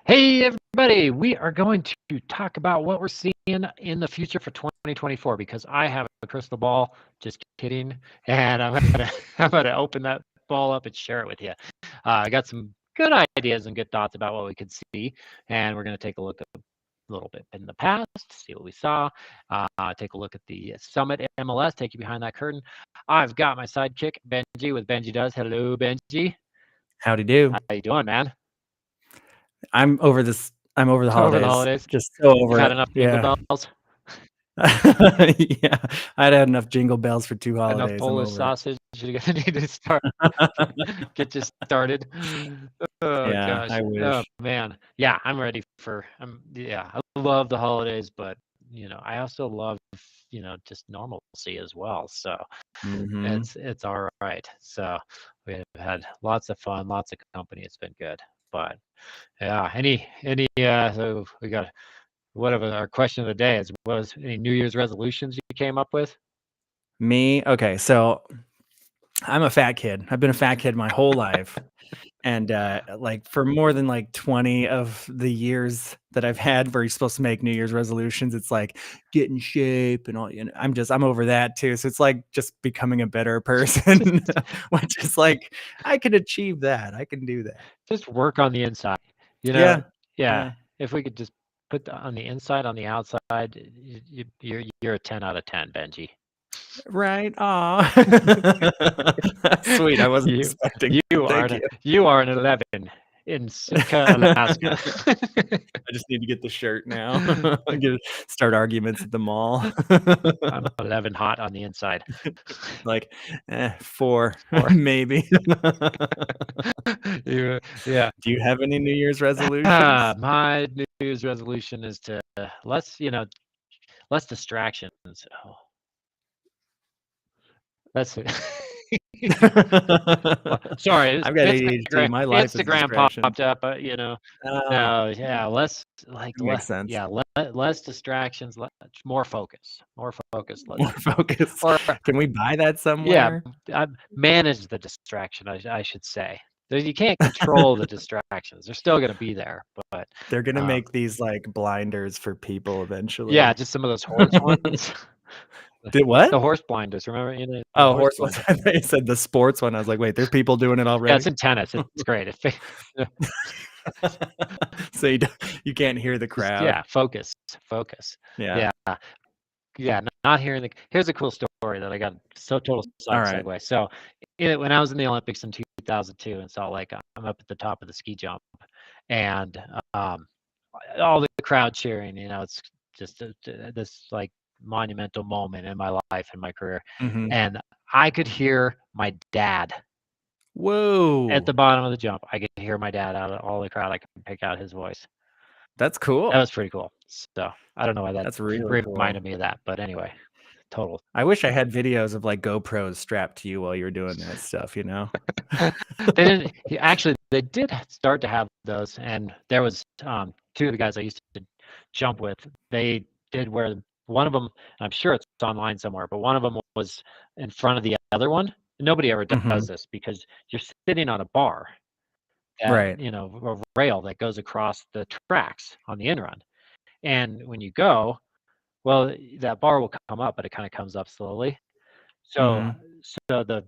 Hey, everybody, we are going to talk about what we're seeing in the future for 2024 because I have a crystal ball. Just kidding. And I'm gonna open that ball up and share it with you. I got some good ideas and good thoughts about what we could see, and we're going to take a look at a little bit in the past, see what we saw, take a look at the Summit MLS, take you behind that curtain. I've got my sidekick, Benji, with Benji Does. Hello, Benji. Howdy do. How you doing, man? I'm over the holidays. Over the holidays. Just so over Had it. enough jingle bells. Yeah, I'd had enough jingle bells for 2 holidays. Enough Polish sausage. You're gonna need to start get you started. Oh yeah, gosh. I wish. Oh man. Yeah, I'm ready for. Yeah, I love the holidays, but I also love just normalcy as well. So it's all right. So we've had lots of fun, lots of company. It's been good. But yeah, any so we got whatever our question of the day is. Was any New Year's resolutions you came up with? Me? Okay, so I'm a fat kid. I've been a fat kid my whole life. And like for more than like 20 of the years that I've had where you're supposed to make New Year's resolutions, it's like get in shape and all. I'm over that too. So it's like just becoming a better person, which is like I can achieve that. I can do that. Just work on the inside. Yeah. If we could just put on the inside, on the outside, you're a 10 out of 10, Benji. Right. Aw. Sweet. I wasn't expecting. You are an 11 in Sitka, Alaska. I just need to get the shirt now. Start arguments at the mall. I'm 11 hot on the inside. Like 4 maybe. Yeah. Do you have any New Year's resolutions? My New Year's resolution is to less distractions. Oh. That's it. Sorry, I've got ADHD. My life Instagram popped up, but less makes sense. Yeah, less distractions, more focus. More focus. Or can we buy that somewhere? Yeah, manage the distraction. I should say. You can't control the distractions. They're still going to be there, but they're going to make these like blinders for people eventually. Yeah, just some of those horse ones. Did what? The horse blinders, remember? Horse ones. I thought you said the sports one. I was like, wait, there's people doing it already? Yeah, it's in tennis. It's great. So you can't hear the crowd. Yeah, focus. Yeah, not hearing here's a cool story that I got. So total side segue. So when I was in the Olympics in 2002 in Salt Lake, I'm up at the top of the ski jump, and all the crowd cheering. It's just this like monumental moment in my life and my career, and I could hear my dad. Whoa! At the bottom of the jump, I could hear my dad out of all the crowd. I could pick out his voice. That's cool. That was pretty cool. So I don't know why that's really reminded me of that, but anyway, total. I wish I had videos of like GoPros strapped to you while you were doing that stuff. They didn't. Actually, they did start to have those, and there was 2 of the guys I used to jump with. They did where one of them, I'm sure it's online somewhere, but one of them was in front of the other one. Nobody ever does this because you're sitting on a bar, right? A rail that goes across the tracks on the in run. And when you go, well, that bar will come up, but it kind of comes up slowly. So, so the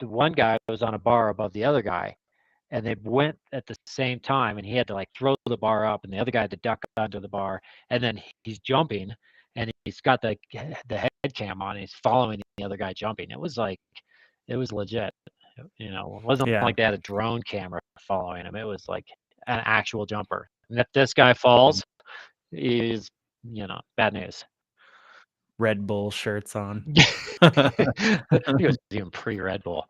one guy was on a bar above the other guy, and they went at the same time, and he had to like throw the bar up, and the other guy had to duck under the bar, and then he's jumping, and he's got the head cam on, and he's following the other guy jumping. It was legit. It wasn't like they had a drone camera following him. It was like an actual jumper. And if this guy falls, he's bad news. Red Bull shirts on. He was even pre-Red Bull.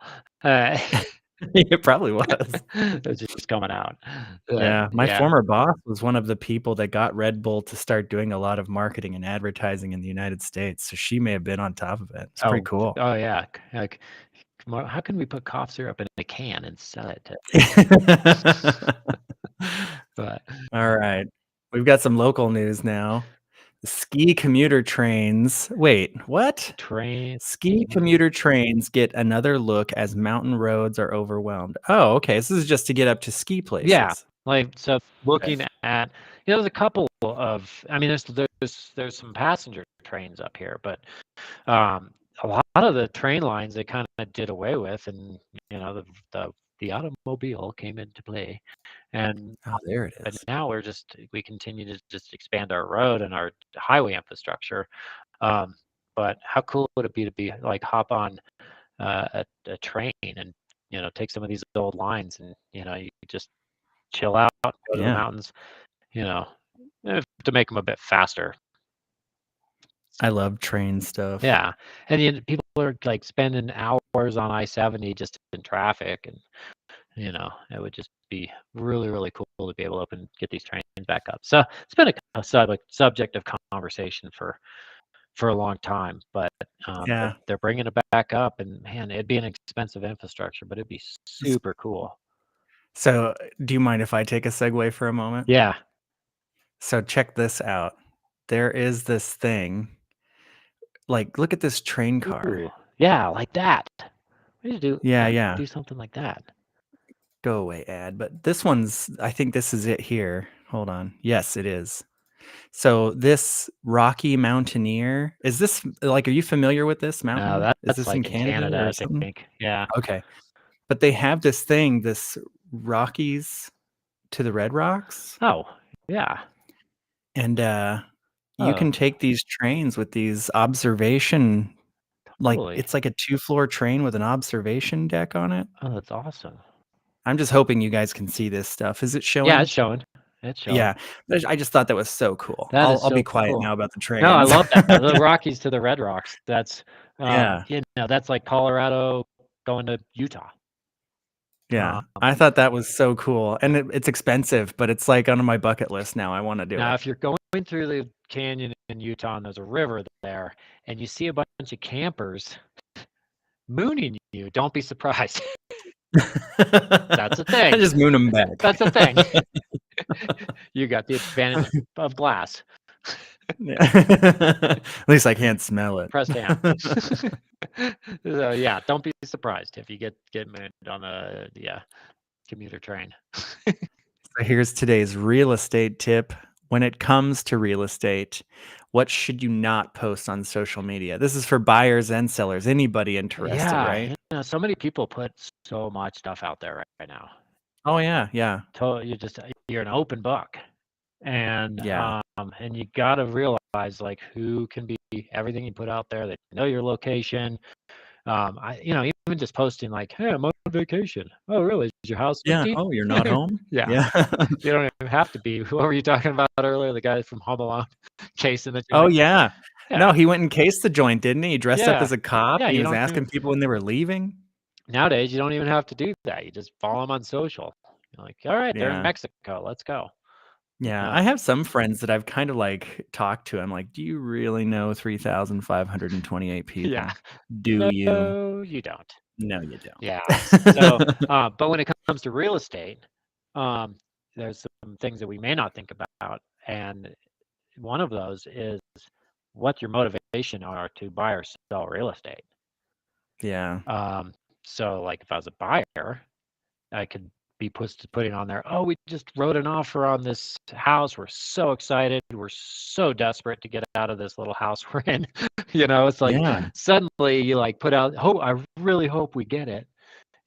It probably was. It's just coming out. Yeah, my Yeah. former boss was one of the people that got Red Bull to start doing a lot of marketing and advertising in the United States, so she may have been on top of it. It's pretty Oh, cool. oh yeah. Like, how can we put cough syrup in a can and sell it to? But All right. We've got some local news now. Ski commuter trains. Wait, what? train. Ski commuter trains get another look as mountain roads are overwhelmed. Oh, okay. So this is just to get up to ski Yeah, places. like so. Okay. Looking at, there's a couple of. I mean, there's some passenger trains up here, but a lot of the train lines they kind of did away with, and the automobile came into play, and Oh, there it but is. now we continue to just expand our road and our highway infrastructure. But how cool would it be to like hop on a train and take some of these old lines and you just chill out, go to the Yeah. mountains, you know, to make them a bit faster. I love train stuff. Yeah, and people are like spending hours on I-70 just in traffic, and it would just be really, really cool to be able to get these trains back up. So it's been a subject of conversation for a long time, but Yeah. they're bringing it back up, and man, it'd be an expensive infrastructure, but it'd be super cool. So, do you mind if I take a segue for a moment? Yeah. So, check this out. There is this thing. Like, look at this train car. Ooh, yeah, like that. We need to Yeah. do something like that. Go away, ad. But this one's, I think this is it here. Hold on. Yes, it is. So, this Rocky Mountaineer, is this like, are you familiar with this No, mountain? Is that's this in like in Canada Canada, or I something? think. Yeah. Okay. But they have this thing, this Rockies to the Red Rocks. Oh, yeah. And you Oh, can take these trains with these observation, like totally. it's like a 2-floor train with an observation deck on it. Oh, that's awesome. I'm just hoping you guys can see this stuff. Is it Yeah, showing? it's showing. It's showing. Yeah. I just thought that was so cool. That is I'll be so quiet cool. now about the No, I trains. love that. The Rockies to the Red Rocks. That's Yeah. that's like Colorado going to Utah. Yeah. I thought that was so cool. And it's expensive, but it's like on my bucket list now. I wanna do Now, it. if you're going through the canyon in Utah and there's a river there, and you see a bunch of campers mooning you, don't be surprised. That's a I thing. just moon them back. That's a thing. You got the advantage of glass. Yeah. At least I can't smell it. Pressed hand. So yeah, don't be surprised if you get mooned on the commuter train. So here's today's real estate tip. When it comes to real estate, what should you not post on social media? This is for buyers and sellers, anybody interested, Yeah, right? so many people put so much stuff out there right now. Oh yeah. You're an open book, and Yeah. and you got to realize like who can be everything you put out there. They know your location. Even just posting like, "Hey, I'm on vacation." Oh, really? Is your house Yeah. empty? Oh, you're not home? Yeah, Yeah. you don't even have to be. What were you talking about earlier? The guy from Home Alone casing the Oh, joint. yeah. Yeah, No, he went and cased the joint, didn't he? He dressed up yeah, as a cop, yeah. and he You was don't even asking people when they were leaving. nowadays. You don't even have to do that. You just follow them on social. You're like, all right, they're in Yeah. Mexico. Let's go. Yeah, Uh, I have some friends that I've kind of like talked to. I'm like, "Do you really know 3,528 yeah. people? Do you?" No, you don't. No, you Yeah. So, don't. but when it comes to real estate, um, there's some things that we may not think about, and one of those is what your motivation are to buy or sell real estate. Yeah. So, like if I was a buyer, I could be putting on there, oh, we just wrote an offer on this house. We're so excited. We're so desperate to get out of this little house we're in. It's like Yeah. suddenly you like put out, oh, I really hope we get it.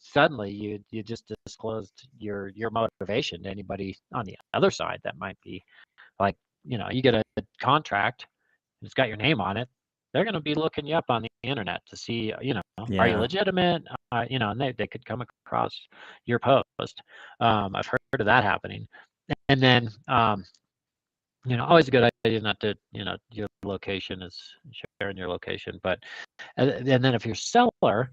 Suddenly you just disclosed your motivation to anybody on the other side that might be like, you get a contract, it's got your name on it. They're going to be looking you up on the internet to see, are you Yeah. legitimate? And they could come across your post. I've heard of that happening. And then, always a good idea not to, your location is sharing your location. But, and then if you're seller,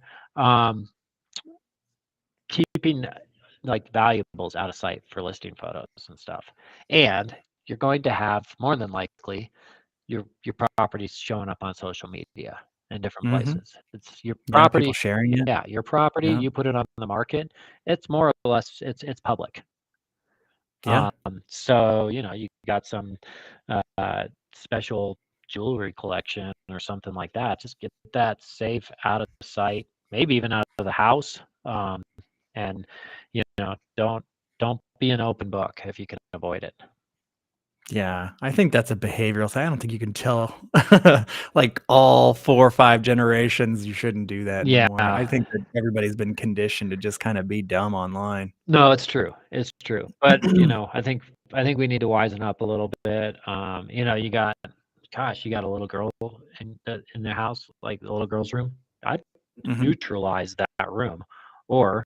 keeping like valuables out of sight for listing photos and stuff. And you're going to have more than likely your property's showing up on social media in different Mm-hmm. places. It's your Yeah, people property. sharing it. Yeah, your property. Yeah. You put it on the market. It's more or less it's public. Yeah. So you got some special jewelry collection or something like that. Just get that safe out of sight, maybe even out of the house. And don't be an open book if you can avoid it. Yeah, I think that's a behavioral thing. I don't think you can tell like all 4 or 5 generations you shouldn't do that anymore. I Yeah. think that everybody's been conditioned to just kind of be dumb online. No, it's true. It's true. But I think we need to wisen up a little bit. You got a little girl in the house, like the little girl's room. I'd Mhm. neutralize that room, or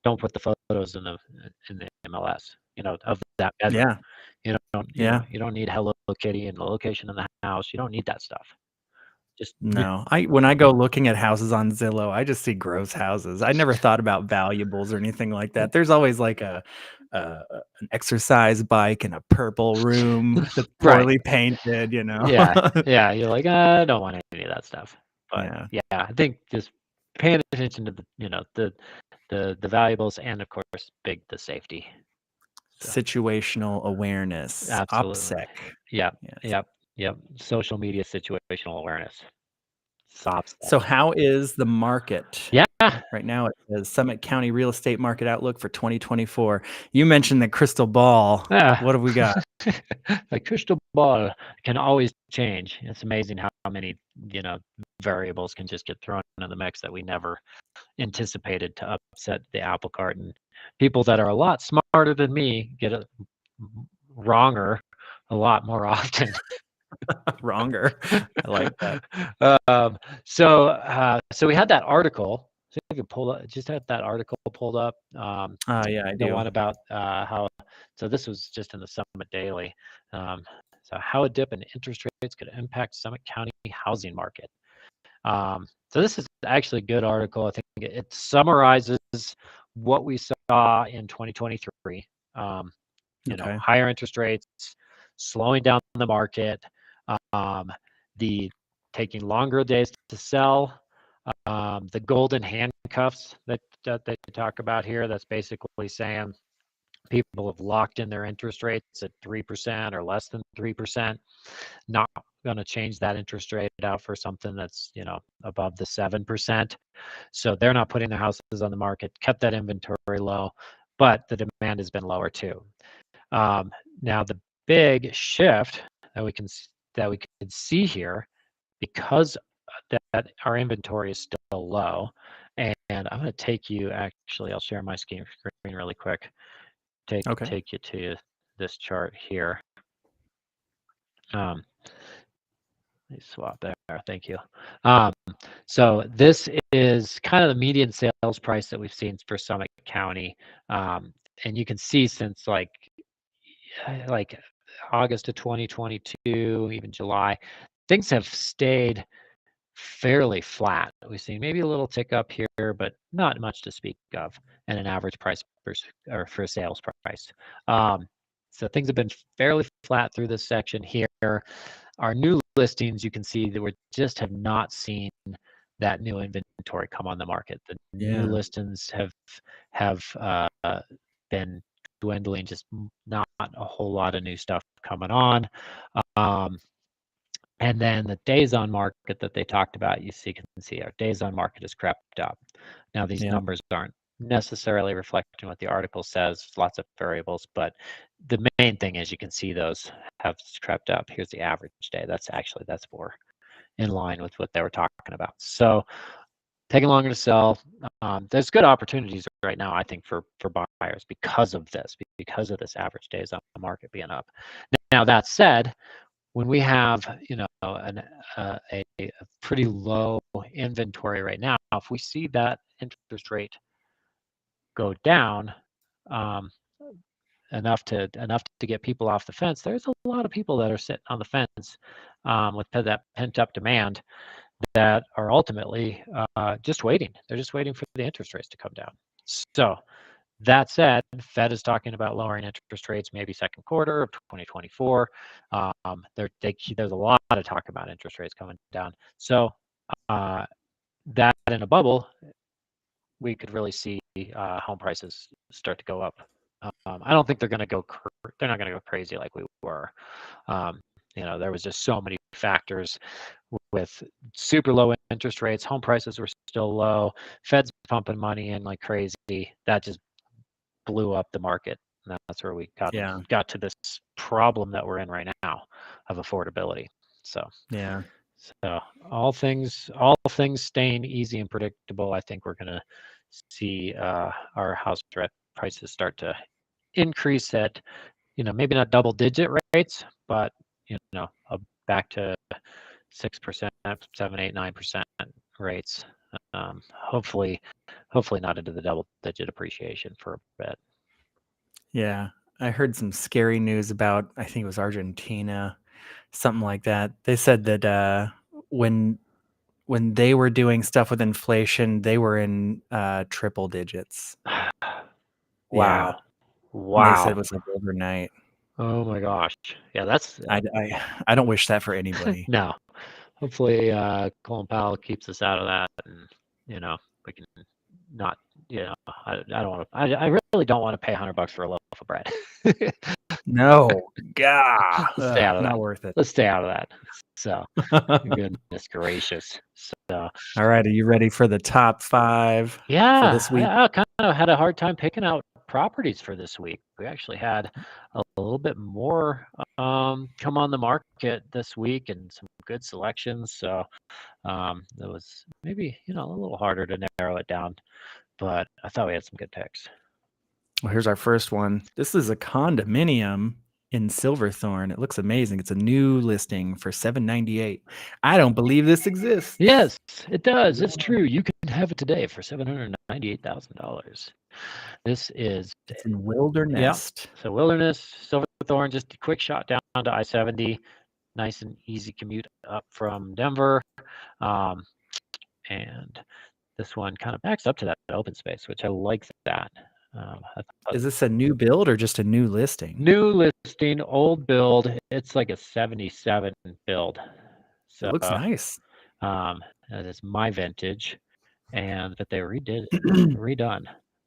don't put the photos in the MLS, of that bedroom. Yeah, yeah. You don't need Hello Kitty and the location in the house. You don't need that stuff. Just No, when I go looking at houses on Zillow, I just see gross houses. I never thought about valuables or anything like that. There's always like a an exercise bike in a purple room that's right. poorly painted, you know? Yeah, yeah. You're like, I don't want any of that stuff. But Yeah. yeah, I think just paying attention to the valuables and of course the safety. So Situational awareness, absolutely. OPSEC. Yep, Yes. yep, yep. Social media situational awareness. SOPSEC. So how is the market? Yeah. Right now it says Summit County Real Estate Market Outlook for 2024. You mentioned the crystal ball. Yeah. What have we got? The crystal ball can always change. It's amazing how many, variables can just get thrown into the mix that we never anticipated to upset the apple cart. And people that are a lot smarter than me get it wronger a lot more often. Wronger. I like that. So we had that article. So I could just had that article pulled up. Yeah, I The do. one about how. So this was just in the Summit Daily. Um, so how a dip in interest rates could impact Summit County housing market. So this is actually a good article. I think it summarizes what we saw in 2023. Okay. Higher interest rates, slowing down the market, um, the taking longer days to sell, the golden handcuffs that they talk about here. That's basically saying people have locked in their interest rates at 3% or less than 3%, not going to change that interest rate out for something that's above the 7%. So they're not putting their houses on the market, kept that inventory low, but the demand has been lower too. Now the big shift that we can see here, because that our inventory is still low, and I'm going to take you. Actually, I'll share my screen really quick. Okay. Take you to this chart here. Um, let me swap there. Thank you. So this is kind of the median sales price that we've seen for Summit County, and you can see since like August of 2022, even July, things have stayed fairly flat. We've seen maybe a little tick up here, but not much to speak of, and an average price for a sales price. So things have been fairly flat through this section here. Our new listings, you can see that we just have not seen that new inventory come on the market. The new Yeah. listings have been dwindling, just not a whole lot of new stuff coming on. And then the days on market that they talked about, you can see our days on market has crept up. Now, these Yeah. numbers aren't necessarily reflecting what the article says, lots of variables, but the main thing is you can see those have crept up. Here's the average day. That's more in line with what they were talking about. So taking longer to sell. There's good opportunities right now, I think, for buyers because of this average days on the market being up. Now, that said, when we have a pretty low inventory right now, if we see that interest rate go down enough to get people off the fence, there's a lot of people that are sitting on the fence with that pent up demand that are ultimately just waiting. They're just waiting for the interest rates to come down. So that said, Fed is talking about lowering interest rates maybe second quarter of 2024. There's a lot of talk about interest rates coming down. So that in a bubble, we could really see home prices start to go up. I don't think they're going to go. They're not going to go crazy like we were. There was just so many factors with super low interest rates. Home prices were still low. Fed's pumping money in like crazy. That just blew up the market. And that's where we got to this problem that we're in right now of affordability. So all things staying easy and predictable, I think we're going to see our house prices start to increase at, maybe not double digit rates, but back to 6%, 7, 8, 9% rates. Hopefully not into the double digit appreciation for a bit. Yeah, I heard some scary news about, I think it was Argentina, something like that. They said that when they were doing stuff with inflation, they were in triple digits. Wow. And they said it was like overnight. Oh my gosh. Yeah, that's I don't wish that for anybody. No. Hopefully Colin Powell keeps us out of that, and we can not, I don't want to, I really don't want to pay $100 for a loaf of bread. No, God, Let's stay out of not that. worth it. Let's stay out of that. So, goodness gracious. So, all right, are you ready for the top 5 for this week? I kind of had a hard time picking out properties for this week. We actually had a little bit more come on the market this week and some good selections. So it was maybe a little harder to narrow it down, but I thought we had some good picks. Well, here's our first one. This is a condominium in Silverthorne. It looks amazing. It's a new listing for $798. I don't believe this exists. Yes, it does. It's true. You can have it today for $798,000. It's in Wilderness. Yeah. So Wilderness, Silverthorne, just a quick shot down to I-70. Nice and easy commute up from Denver. And this one kind of backs up to that open space, which I like that. Is this a new build or just a new listing? New listing, old build. It's like a 77 build. So it looks nice. That is my vintage, but they redone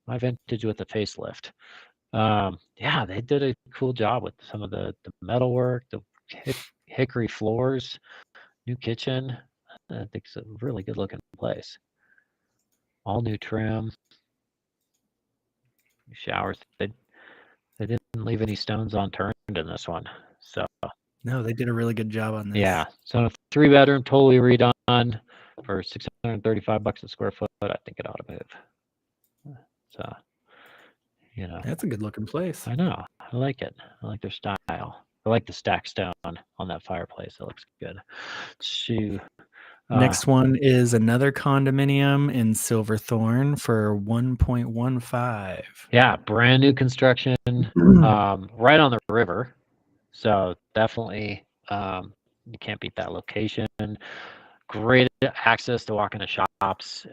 my vintage with the facelift. Yeah, they did a cool job with some of the metal work, the hickory floors, new kitchen. I think it's a really good looking place. All new trim, showers. They didn't leave any stones unturned in this one. So no, they did a really good job on this. Yeah, so 3-bedroom, totally redone for $635 a square foot. I think it ought to move. So that's a good looking place. I know. I like it. I like their style. I like the stacked stone on that fireplace. It looks good. Next one is another condominium in Silverthorne for $1.15. Yeah, brand new construction, right on the river. So definitely, you can't beat that location. Great access to walk into shops,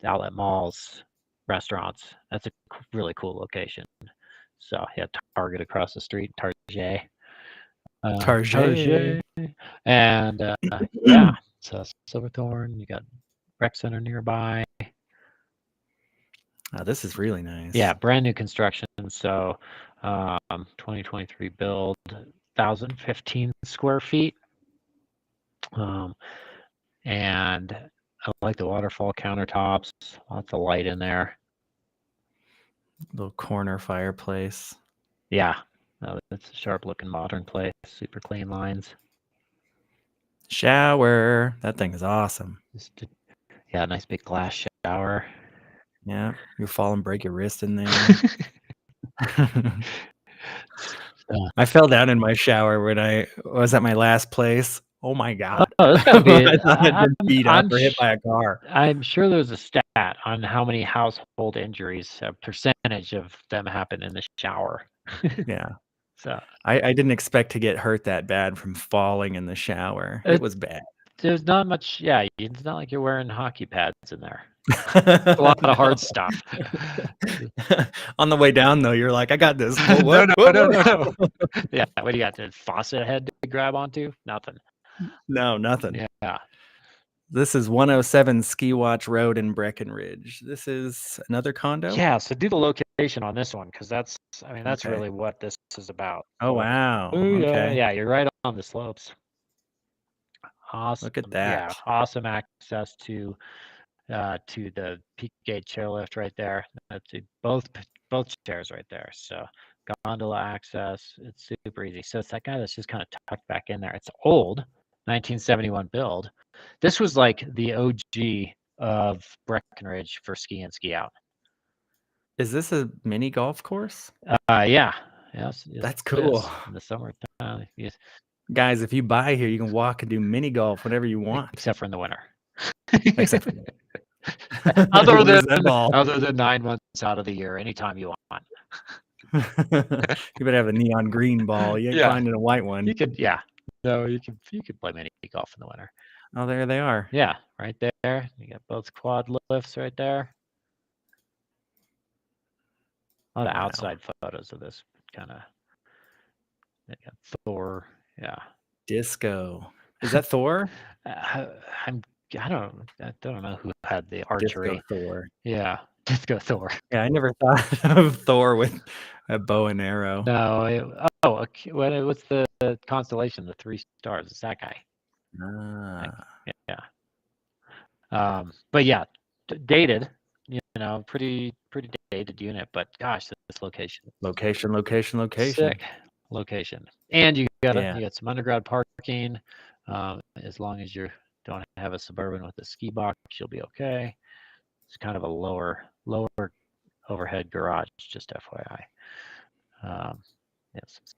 outlet malls, restaurants. That's a really cool location. So yeah, Target across the street, Target. Target. And yeah, so Silverthorne, you got rec center nearby. Oh, this is really nice. Yeah, brand new construction. So 2023 build, 1,015 square feet. And I like the waterfall countertops, lots of light in there. Little corner fireplace. Yeah, it's a sharp looking modern place, super clean lines. Shower. That thing is awesome. Yeah, nice big glass shower. Yeah, you fall and break your wrist in there. I fell down in my shower when I was at my last place. Oh my God. Oh, that's gotta be I thought I'd been beat up or hit by a car. I'm sure there's a stat on how many household injuries, a percentage of them happen in the shower. Yeah. So I didn't expect to get hurt that bad from falling in the shower. It was bad. there's not much. Yeah, it's not like you're wearing hockey pads in there. It's a lot of hard stuff. On the way down, though, you're like, I got this. Whoa, No, what? no. Yeah, what do you got? The faucet head to grab onto? Nothing. No, nothing. Yeah. This is 107 Ski Watch Road in Breckenridge. This is another condo? Yeah, so do the location on this one because that's Okay. really what this is about. Oh, wow. Oh, yeah. Okay. Yeah, you're right on the slopes. Awesome. Look at that. Yeah, awesome access to the peak gate chairlift right there. To both chairs right there. So gondola access. It's super easy. So it's that guy that's just kind of tucked back in there. It's old, 1971 build. This was like the OG of Breckenridge for ski in, ski out. Is this a mini golf course? Yeah. Yes, That's cool. In the summer. Yes. Guys, if you buy here, you can walk and do mini golf whenever you want. Except for in the winter. Except for other than 9 months out of the year, anytime you want. You better have a neon green ball. You ain't finding a white one. You could, yeah. No, you could play mini golf in the winter. Oh, there they are. Yeah, right there. You got both quad lifts right there. A lot of outside photos of this kind of. Thor, yeah. Disco. Is that Thor? I don't know who had the archery. Disco Thor. Yeah, Disco Thor. Yeah, I never thought of Thor with a bow and arrow. No. What's the constellation? The 3 stars. It's that guy. Yeah. But yeah, dated. Pretty dated unit. But gosh, this location. Location. Sick location. And you got some underground parking. As long as you don't have a Suburban with a ski box, you'll be okay. It's kind of a lower overhead garage, just FYI. Some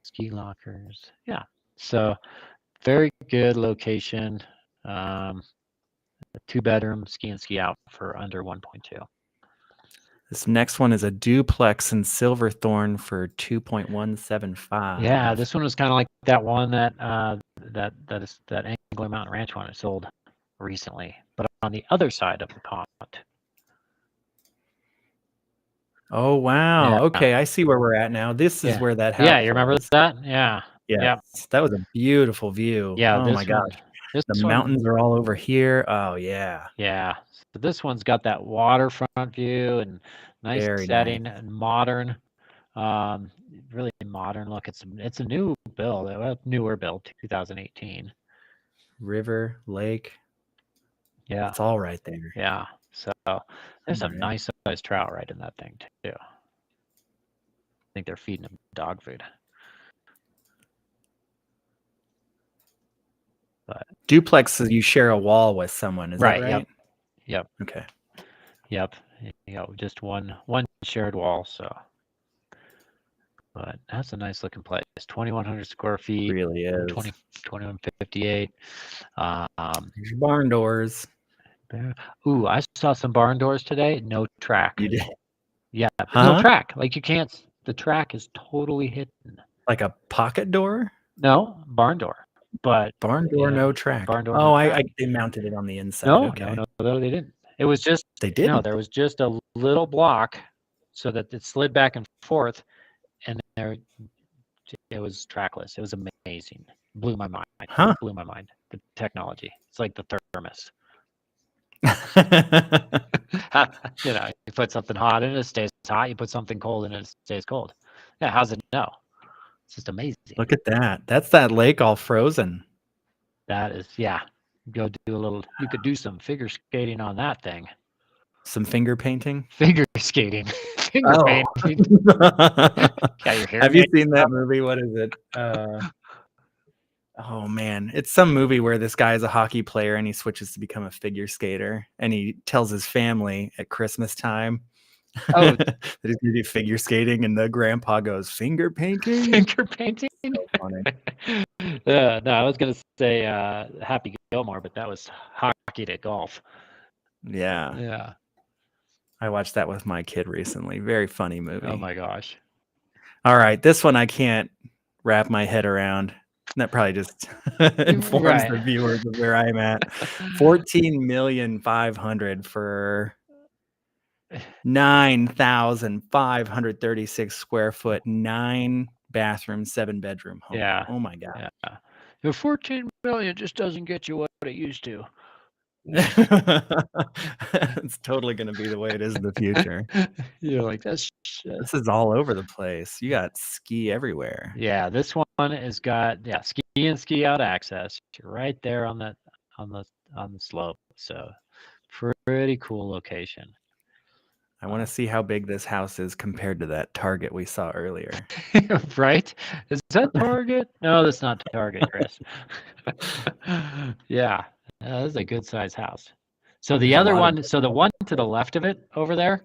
ski lockers. Yeah. So very good location. A 2-bedroom ski in, ski out for under 1.2. This next one is a duplex in Silverthorne for 2.175. Yeah, this one was kind of like that one that Angler Mountain Ranch one I sold recently, but on the other side of the pond. Oh wow! Yeah. Okay, I see where we're at now. This is where that house. Yeah, you remember that? Yeah. Yeah. That was a beautiful view. Yeah. Oh my gosh. The mountains are all over here. Oh yeah. Yeah. So this one's got that waterfront view and nice setting and modern, really modern look. It's a new build, newer build, 2018. River, lake. Yeah. It's all right there. Yeah. So there's some nice sized trout right in that thing too. I think they're feeding them dog food. But duplexes, you share a wall with someone, is that right? Yep. Okay. Yep. Just one shared wall. So, but that's a nice looking place. 2,100 square feet. It really is. 2158. There's your barn doors. Ooh, I saw some barn doors today. No track. You did? Yeah. No track. Like you can't. The track is totally hidden. Like a pocket door? No, barn door. But barn door, no track. Barn door. Oh, they mounted it on the inside. No, no, they didn't. It was just they did. No, there was just a little block so that it slid back and forth, and there it was trackless. It was amazing. Blew my mind. Blew my mind. The technology. It's like the thermos. You put something hot in it, it stays hot. You put something cold in it, it stays cold. Yeah, how's it know? It's just amazing. Look at that. That's that lake all frozen. That is, yeah. Go do a little. You could do some figure skating on that thing. Some finger painting. Figure skating. Painting. Have you seen that movie? What is it? Oh man, it's some movie where this guy is a hockey player and he switches to become a figure skater, and he tells his family at Christmas time that he's gonna do figure skating, and the grandpa goes, finger painting. Finger painting. So funny. No, I was gonna say Happy Gilmore, but that was hockey to golf. Yeah. I watched that with my kid recently. Very funny movie. Oh my gosh. All right, this one I can't wrap my head around. That probably just informs Right. the viewers of where I'm at. 14,500,000 for 9,536 square foot, 9 bathroom, 7 bedroom home. Yeah. Oh my god. Yeah. The 14 million just doesn't get you what it used to. It's totally going to be the way it is in the future. You're like, that's This is all over the place. You got ski everywhere. yeah, this one has got ski and ski out access. You're right there on the slope. So pretty cool location. I want to see how big this house is compared to that Target we saw earlier. Right? Is that Target? No, that's not Target, Chris. Yeah, that's a good size house. So the other one, so the one to the left of it over there,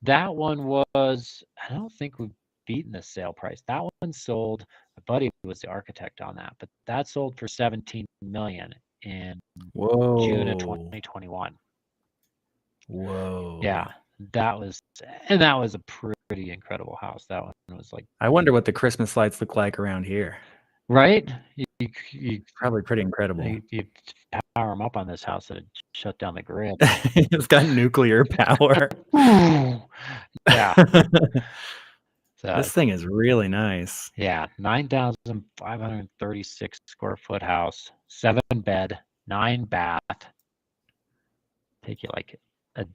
that one was, I don't think we've beaten the sale price. That one sold, my buddy was the architect on that, but that sold for 17 million in June of 2021. Whoa. Yeah, that was a pretty incredible house. That one was like, I wonder what the Christmas lights look like around here. right? You probably pretty incredible. You power them up on this house, and it shut down the grid. It's got nuclear power. Yeah. This thing is really nice. Yeah, 9,536 square foot house, 7 bed, 9 bath. Take you like a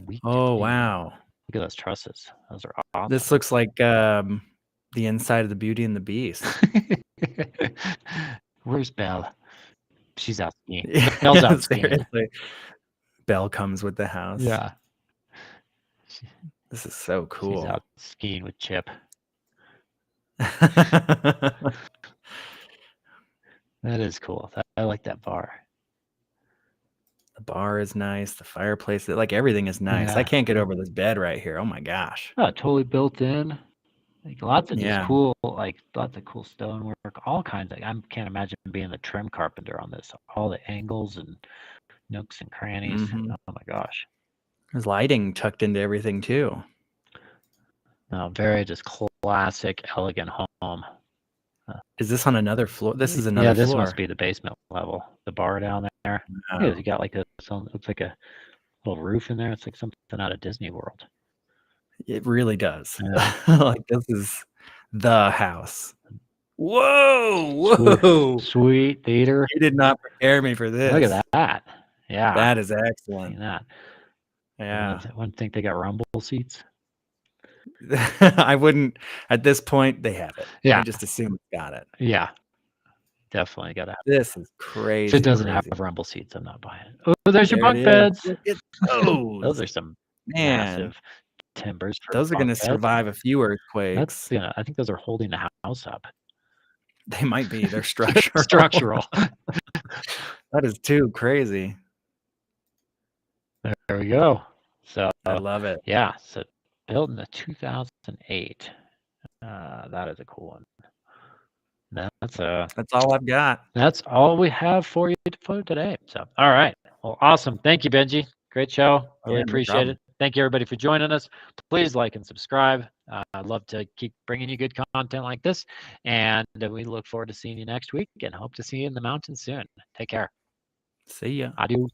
week. Oh wow! Look at those trusses; those are awesome. This looks like the inside of the Beauty and the Beast. Where's Belle? She's out skiing. Belle's out skiing. Belle comes with the house. Yeah. This is so cool. She's out skiing with Chip. That is cool. I like that bar. The bar is nice. The fireplace, like everything is nice. Yeah. I can't get over this bed right here. Oh my gosh. Oh, totally built in. Like lots of just cool, like lots of cool stonework, all kinds of. I can't imagine being the trim carpenter on this. All the angles and nooks and crannies. Oh my gosh. There's lighting tucked into everything too. No, very just classic, elegant home. Is this on another floor? This is another floor. Yeah, this must be the basement level. The bar down there. Oh. Yeah, you got like looks like a little roof in there. It's like something out of Disney World. It really does. Yeah. Like this is the house. Whoa! Sweet theater. You did not prepare me for this. Look at that. Yeah. That is excellent. That. Yeah. I wouldn't think they got rumble seats. I wouldn't. At this point, they have it. Yeah. I just assume it's got it. Yeah. Definitely got to have it. This is crazy. If it doesn't have rumble seats, I'm not buying it. Oh, there's your bunk beds. Those are some massive timbers. Those are going to survive a few earthquakes. I think those are holding the house up. They might be. They're structural. Structural. That is too crazy. There we go. So I love it. Yeah. So built in the 2008. That is a cool one. That's all I've got. That's all we have for you for today. So, all right. Well, awesome. Thank you, Benji. Great show. Really appreciate it. Thank you, everybody, for joining us. Please like and subscribe. I'd love to keep bringing you good content like this. And we look forward to seeing you next week and hope to see you in the mountains soon. Take care. See ya. Adios.